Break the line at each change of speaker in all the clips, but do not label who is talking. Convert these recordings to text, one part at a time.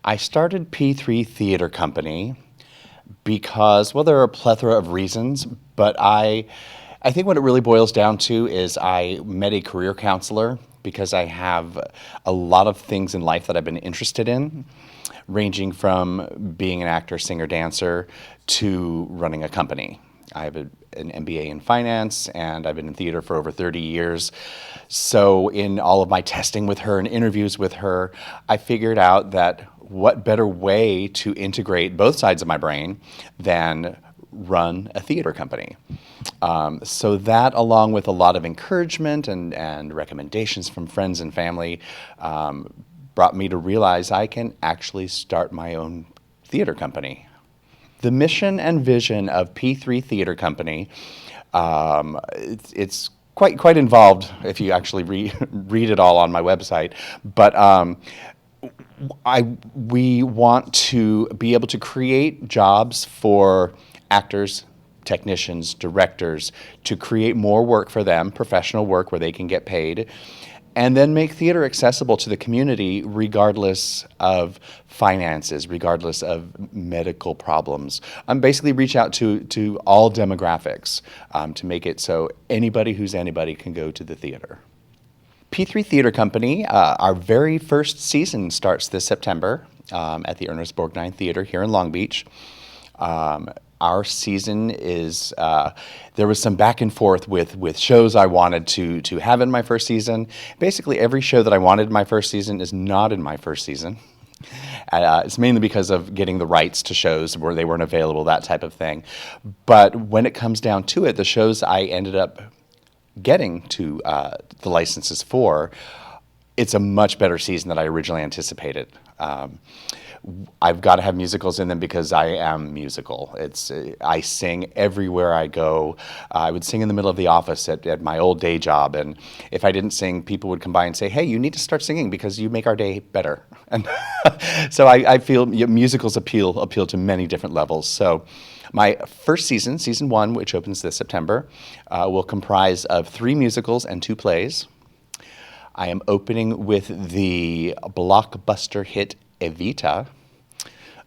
I started P3 Theater Company because, well, there are a plethora of reasons, but I think what it really boils down to is I met a career counselor because I have a lot of things in life that I've been interested in, ranging from being an actor, singer, dancer, to running a company. I have an MBA in finance, and I've been in theater for over 30 years. So in all of my testing with her and interviews with her, I figured out that what better way to integrate both sides of my brain than run a theater company. So that, along with a lot of encouragement and recommendations from friends and family, brought me to realize I can actually start my own theater company. The mission and vision of P3 Theater Company, it's quite involved if you actually read it all on my website, but we want to be able to create jobs for actors, technicians, directors, to create more work for them, professional work where they can get paid, and then make theater accessible to the community regardless of finances, regardless of medical problems. Basically reach out to all demographics to make it so anybody who's anybody can go to the theater. P3 Theater Company, our very first season starts this September at the Ernest Borgnine Theater here in Long Beach. Our season is, there was some back and forth with shows I wanted to have in my first season. Basically, every show that I wanted in my first season is not in my first season. It's mainly because of getting the rights to shows where they weren't available, that type of thing. But when it comes down to it, the shows I ended up getting to the licenses for, it's a much better season than I originally anticipated. I've got to have musicals in them because I am musical. I sing everywhere I go. I would sing in the middle of the office at my old day job, and if I didn't sing, people would come by and say, "Hey, you need to start singing because you make our day better." And so I feel musicals appeal to many different levels. So my first season, season 1, which opens this September, will comprise of 3 musicals and 2 plays. I am opening with the blockbuster hit Evita.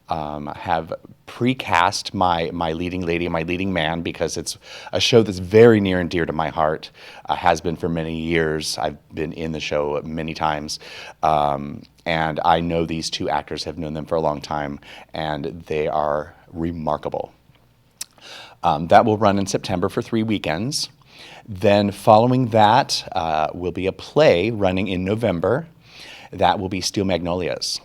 Have precast my leading lady and my leading man because it's a show that's very near and dear to my heart, has been for many years. I've been in the show many times, and I know these 2 actors, have known them for a long time, and they are remarkable. That will run in September for 3 weekends. Then following that will be a play running in November. That will be Steel Magnolias.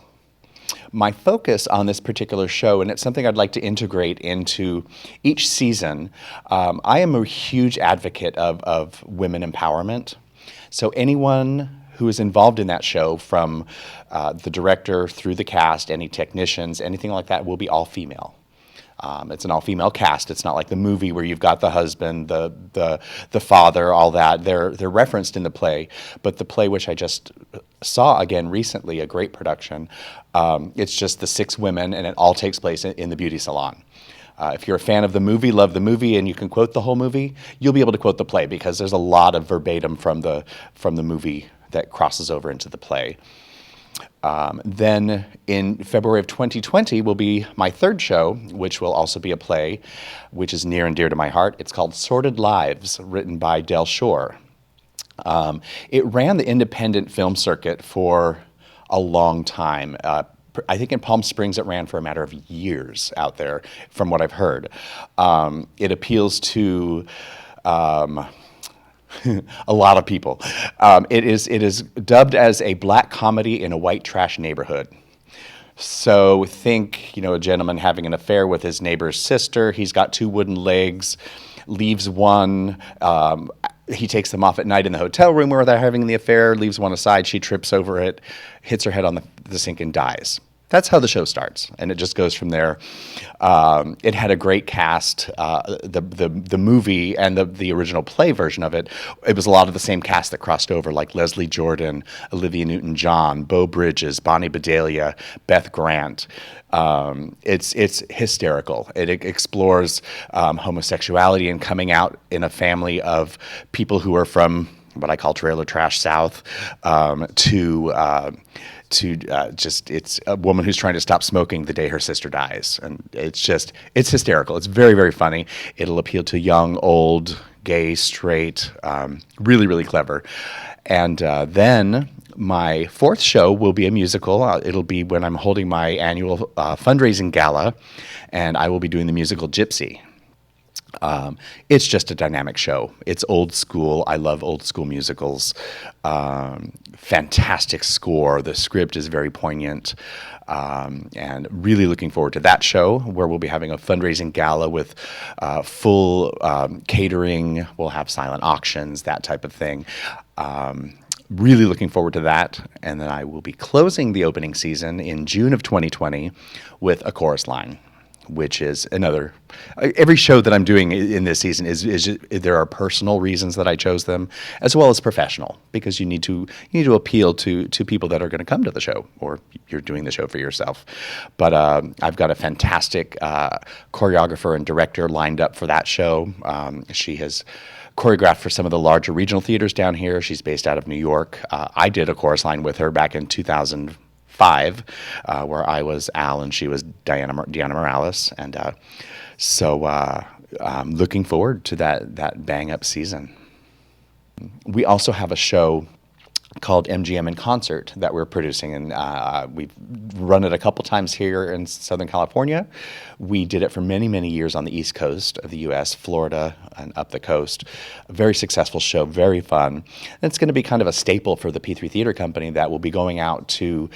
My focus on this particular show, and it's something I'd like to integrate into each season, I am a huge advocate of women empowerment. So anyone who is involved in that show, from the director through the cast, any technicians, anything like that, will be all female. It's an all-female cast. It's not like the movie where you've got the husband, the father, all that. They're referenced in the play, but the play, which I just saw again recently, a great production, it's just the 6 women, and it all takes place in the beauty salon. If you're a fan of the movie, love the movie, and you can quote the whole movie, you'll be able to quote the play because there's a lot of verbatim from the movie that crosses over into the play. Then in February of 2020 will be my 3rd show, which will also be a play, which is near and dear to my heart. It's called Sordid Lives, written by Del Shore. It ran the independent film circuit for a long time. I think in Palm Springs it ran for a matter of years out there, from what I've heard. It appeals to a lot of people. It is dubbed as a black comedy in a white trash neighborhood. So think, a gentleman having an affair with his neighbor's sister. He's got 2 wooden legs, leaves one. He takes them off at night in the hotel room where they're having the affair, leaves one aside. She trips over it, hits her head on the sink, and dies. That's how the show starts, and it just goes from there. It had a great cast. The movie and the original play version of it, it was a lot of the same cast that crossed over, like Leslie Jordan, Olivia Newton-John, Beau Bridges, Bonnie Bedelia, Beth Grant. It's hysterical. It explores homosexuality and coming out in a family of people who are from what I call trailer trash South, to it's a woman who's trying to stop smoking the day her sister dies, and it's hysterical. It's very, very funny. It'll appeal to young, old, gay, straight, really, really clever. And then my fourth show will be a musical. It'll be when I'm holding my annual fundraising gala, and I will be doing the musical Gypsy. It's just a dynamic show. It's old school. I love old school musicals. Fantastic score. The script is very poignant. And really looking forward to that show, where we'll be having a fundraising gala with full catering. We'll have silent auctions, that type of thing. Really looking forward to that. And then I will be closing the opening season in June of 2020 with a chorus line, which is another. Every show that I'm doing in this season is there are personal reasons that I chose them, as well as professional, because you need to appeal to people that are going to come to the show, or you're doing the show for yourself. But I've got a fantastic choreographer and director lined up for that show. She has choreographed for some of the larger regional theaters down here. She's based out of New York. I did a chorus line with her back in 2005, where I was Al and she was Diana Morales, and so I'm looking forward to that bang up season. We also have a show called MGM in Concert that we're producing, and we've run it a couple times here in Southern California. We did it for many, many years on the East Coast of the U.S., Florida, and up the coast. A very successful show, very fun. And it's going to be kind of a staple for the P3 Theater Company that will be going out to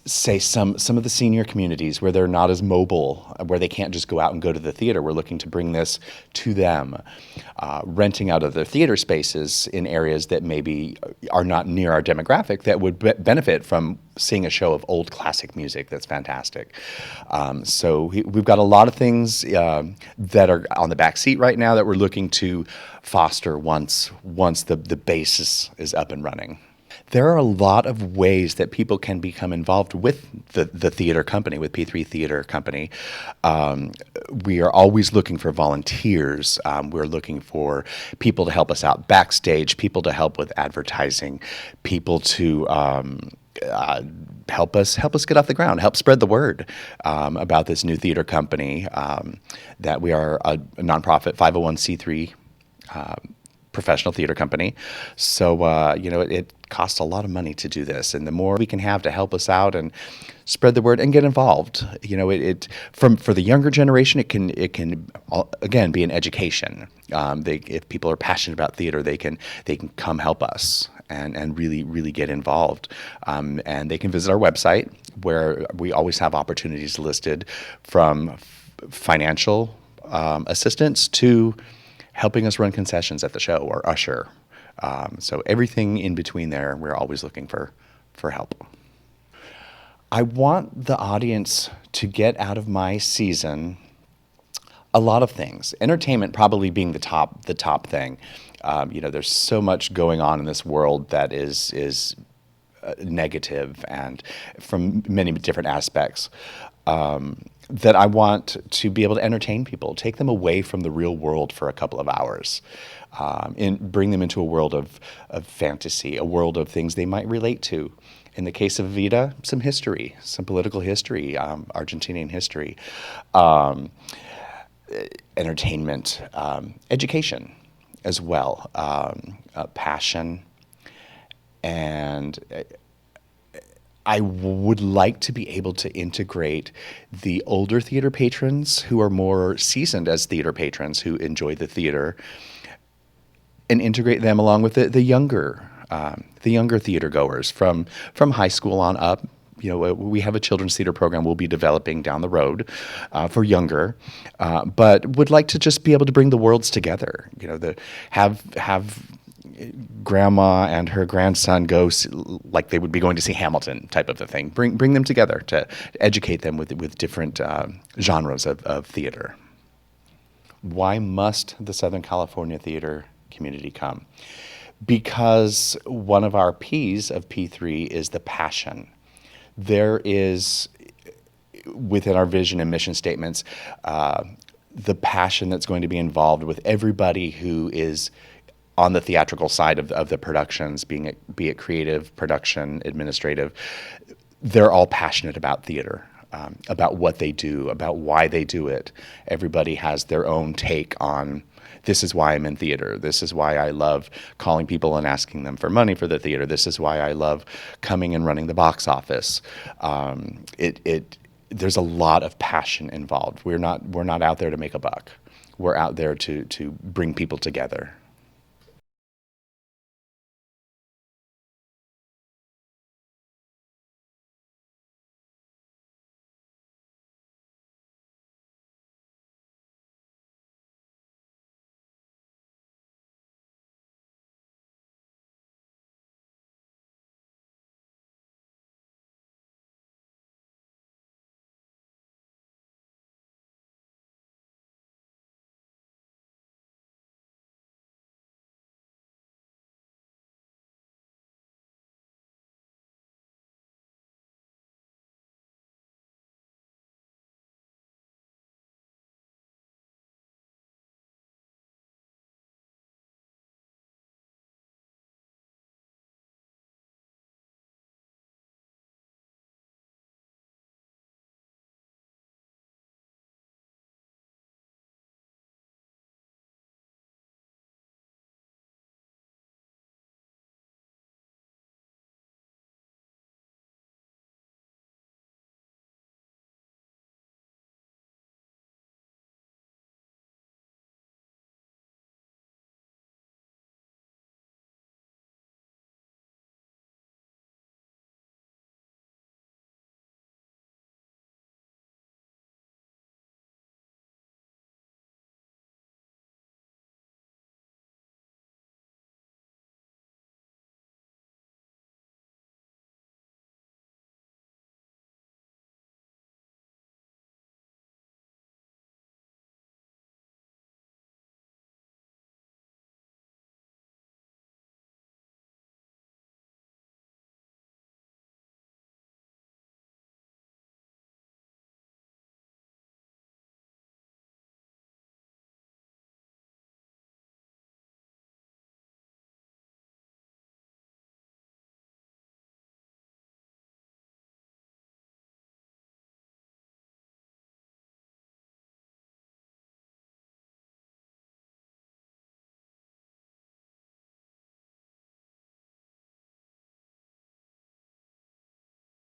say some of the senior communities where they're not as mobile, where they can't just go out and go to the theater. We're looking to bring this to them, renting out of their theater spaces in areas that maybe are not near our demographic that would benefit from seeing a show of old classic music that's fantastic. So we've got a lot of things that are on the back seat right now that we're looking to foster once the basis is up and running. There are a lot of ways that people can become involved with the theater company, with P3 Theater Company. We are always looking for volunteers. We're looking for people to help us out backstage, people to help with advertising, people to help us get off the ground, help spread the word about this new theater company, that we are a nonprofit 501c3 professional theater company. So, it costs a lot of money to do this. And the more we can have to help us out and spread the word and get involved, for the younger generation, it can again be an education. If people are passionate about theater, they can come help us and really, really get involved. And they can visit our website, where we always have opportunities listed, from financial assistance to helping us run concessions at the show, or usher. So everything in between there, we're always looking for help. I want the audience to get out of my season a lot of things. Entertainment probably being the top thing. There's so much going on in this world that is negative, and from many different aspects. That I want to be able to entertain people, take them away from the real world for a couple of hours, and bring them into a world of fantasy, a world of things they might relate to. In the case of Evita, some history, some political history, Argentinian history, entertainment, education as well, passion, and I would like to be able to integrate the older theater patrons who are more seasoned as theater patrons who enjoy the theater, and integrate them along with the younger theater goers from high school on up. We have a children's theater program we'll be developing down the road for younger, but would like to just be able to bring the worlds together. Have grandma and her grandson go like they would be going to see Hamilton type of a thing. Bring them together to educate them with different genres of theater. Why must the Southern California theater community come? Because one of our P's of P3 is the passion. There is, within our vision and mission statements, the passion that's going to be involved with everybody who is on the theatrical side of the productions, be it creative, production, administrative, they're all passionate about theater, about what they do, about why they do it. Everybody has their own take on, this is why I'm in theater. This is why I love calling people and asking them for money for the theater. This is why I love coming and running the box office. There's a lot of passion involved. We're not out there to make a buck. We're out there to bring people together.